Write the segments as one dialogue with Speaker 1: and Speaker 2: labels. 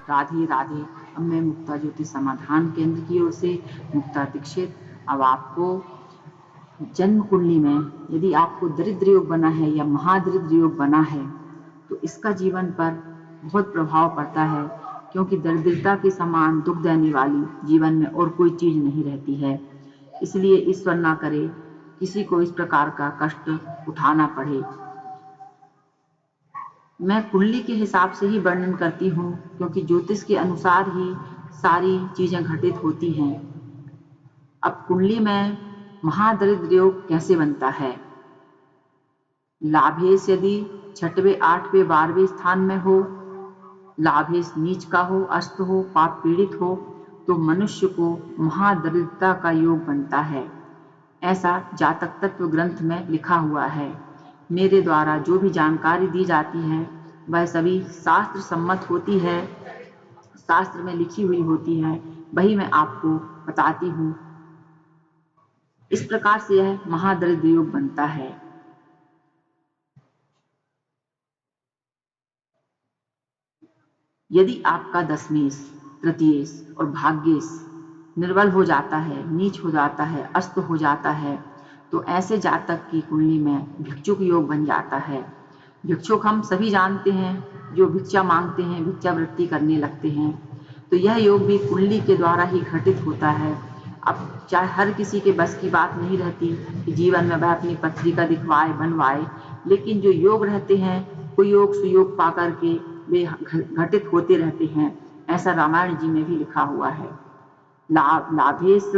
Speaker 1: राधे राधे। अब मैं मुक्ता ज्योति समाधान केंद्र की ओर से मुक्ता दीक्षित अब आपको जन्म कुंडली में यदि आपको दरिद्र योग बना है या महादरिद्र योग बना है तो इसका जीवन पर बहुत प्रभाव पड़ता है, क्योंकि दरिद्रता के समान दुख देने वाली जीवन में और कोई चीज नहीं रहती है। इसलिए ईश्वर ना करे किसी को इस प्रकार का कष्ट उठाना पड़े। मैं कुंडली के हिसाब से ही वर्णन करती हूँ, क्योंकि ज्योतिष के अनुसार ही सारी चीजें घटित होती हैं। अब कुंडली में महादरिद्र योग कैसे बनता है? लाभेश यदि 6वें 8वें 12वें स्थान में हो, लाभेश नीच का हो, अस्त हो, पाप पीड़ित हो, तो मनुष्य को महादरिद्रता का योग बनता है। ऐसा जातक तत्व ग्रंथ में लिखा हुआ है। मेरे द्वारा जो भी जानकारी दी जाती है वह सभी शास्त्र सम्मत होती है, शास्त्र में लिखी हुई होती है, वही मैं आपको बताती हूँ। इस प्रकार से यह महादरिद्र योग बनता है। यदि आपका दशमेश, तृतीयेश और भाग्येश निर्बल हो जाता है, नीच हो जाता है, अस्त हो जाता है, तो ऐसे जातक की कुंडली में भिक्षुक योग बन जाता है। भिक्षुक हम सभी जानते हैं, जो भिक्षा मांगते हैं, भिक्षावृत्ति करने लगते हैं, तो यह योग भी कुंडली के द्वारा ही घटित होता है। अब चाहे हर किसी के बस की बात नहीं रहती कि जीवन में वह अपनी पत्रिका दिखवाए, बनवाए, लेकिन जो योग रहते हैं, कुयोग सुयोग पा करके वे घटित होते रहते हैं। ऐसा रामायण जी में भी लिखा हुआ है। लाभेश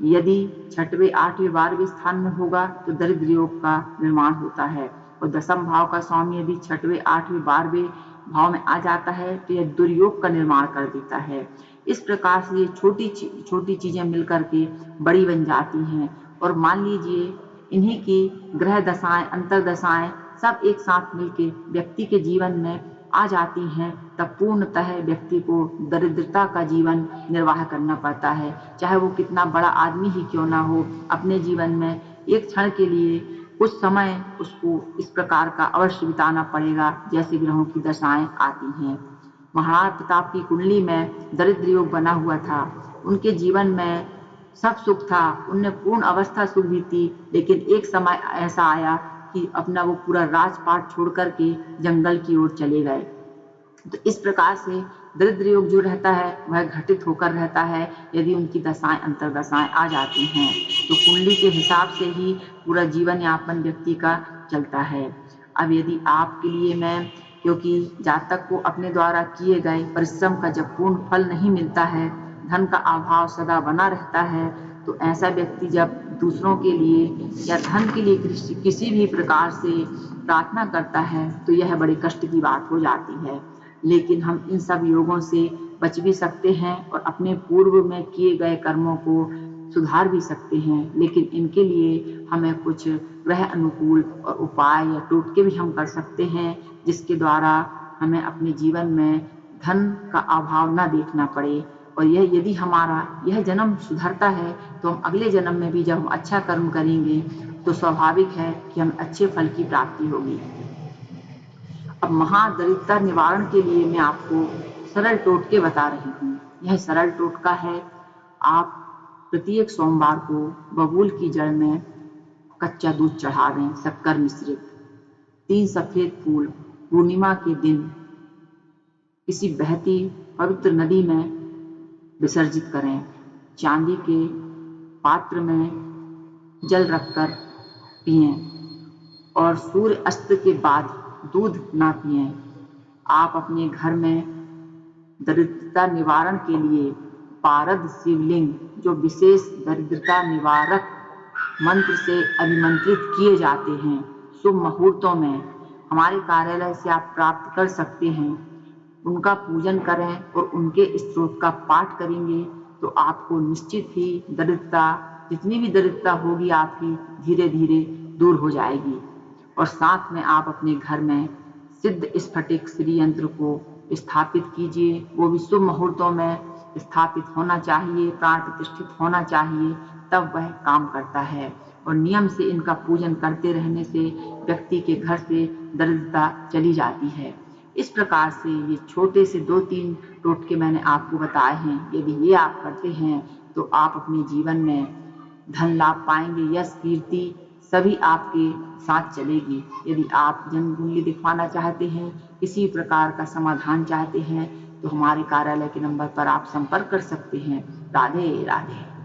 Speaker 1: यदि 6वें 8वें 12वें स्थान में होगा तो दरिद्र योग का निर्माण होता है, और दशम भाव का स्वामी यदि 6वें 8वें 12वें भाव में आ जाता है तो यह दुर्योग का निर्माण कर देता है। इस प्रकार से ये छोटी चीजें मिलकर के बड़ी बन जाती हैं, और मान लीजिए इन्हीं की ग्रह दशाएं, अंतर्दशाएं सब एक साथ मिलके व्यक्ति के जीवन में आ जाती हैं, तब पूर्णतः व्यक्ति को दरिद्रता का जीवन निर्वाह करना पड़ता है। चाहे वो कितना बड़ा आदमी ही क्यों ना हो, अपने जीवन में एक क्षण के लिए कुछ समय उसको इस प्रकार का अवश्य बिताना पड़ेगा जैसे ग्रहों की दशाएं आती हैं। महाराणा प्रताप की कुंडली में दरिद्र योग बना हुआ था। उनके जीवन में सब सुख था, उनने पूर्ण अवस्था सुख भी थी, लेकिन एक समय ऐसा आया कि अपना वो पूरा राजपाट छोड़ करके जंगल की ओर चले गए। तो इस प्रकार से दरिद्र योग जो रहता है वह घटित होकर रहता है यदि उनकी दशाएं अंतर्दशाएं आ जाती हैं। तो कुंडली के हिसाब से ही पूरा जीवन यापन व्यक्ति का चलता है। अब यदि आपके लिए मैं, क्योंकि जातक को अपने द्वारा किए गए परिश्रम का जब पूर्ण फल नहीं मिलता है, धन का अभाव सदा बना रहता है, तो ऐसा व्यक्ति जब दूसरों के लिए या धन के लिए किसी भी प्रकार से प्रार्थना करता है तो यह बड़े कष्ट की बात हो जाती है। लेकिन हम इन सब योगों से बच भी सकते हैं और अपने पूर्व में किए गए कर्मों को सुधार भी सकते हैं, लेकिन इनके लिए हमें कुछ ग्रह अनुकूल और उपाय या टोटके भी हम कर सकते हैं, जिसके द्वारा हमें अपने जीवन में धन का अभाव न देखना पड़े। और यह यदि हमारा यह जन्म सुधरता है तो हम अगले जन्म में भी जब हम अच्छा कर्म करेंगे तो स्वाभाविक है कि हमें अच्छे फल की प्राप्ति होगी। अब महादरिद्रता निवारण के लिए मैं आपको सरल टोटके बता रही हूँ। यह सरल टोटका है, आप प्रत्येक सोमवार को बबूल की जड़ में कच्चा दूध चढ़ा दें, शक्कर मिश्रित। 3 सफेद फूल पूर्णिमा के दिन किसी बहती पवित्र नदी में विसर्जित करें। चांदी के पात्र में जल रखकर पिएं, और सूर्य अस्त के बाद दूध ना पिएं। आप अपने घर में दरिद्रता निवारण के लिए पारद शिवलिंग, जो विशेष दरिद्रता निवारक मंत्र से अभिमंत्रित किए जाते हैं, शुभ मुहूर्तों में हमारे कार्यालय से आप प्राप्त कर सकते हैं, उनका पूजन करें और उनके स्तोत्र का पाठ करेंगे तो आपको निश्चित ही दरिद्रता, जितनी भी दरिद्रता होगी आपकी, धीरे धीरे दूर हो जाएगी। और साथ में आप अपने घर में सिद्ध स्फटिक श्री यंत्र को स्थापित कीजिए। वो भी शुभ मुहूर्तों में स्थापित होना चाहिए, प्राण प्रतिष्ठित होना चाहिए, तब वह काम करता है। और नियम से इनका पूजन करते रहने से व्यक्ति के घर से दरिद्रता चली जाती है। इस प्रकार से ये छोटे से 2-3 टोटके मैंने आपको बताए हैं। यदि ये आप करते हैं तो आप अपने जीवन में धन लाभ पाएंगे, यश कीर्ति सभी आपके साथ चलेगी। यदि आप जन्म कुंडली दिखवाना चाहते हैं, किसी प्रकार का समाधान चाहते हैं, तो हमारे कार्यालय के नंबर पर आप संपर्क कर सकते हैं। राधे राधे।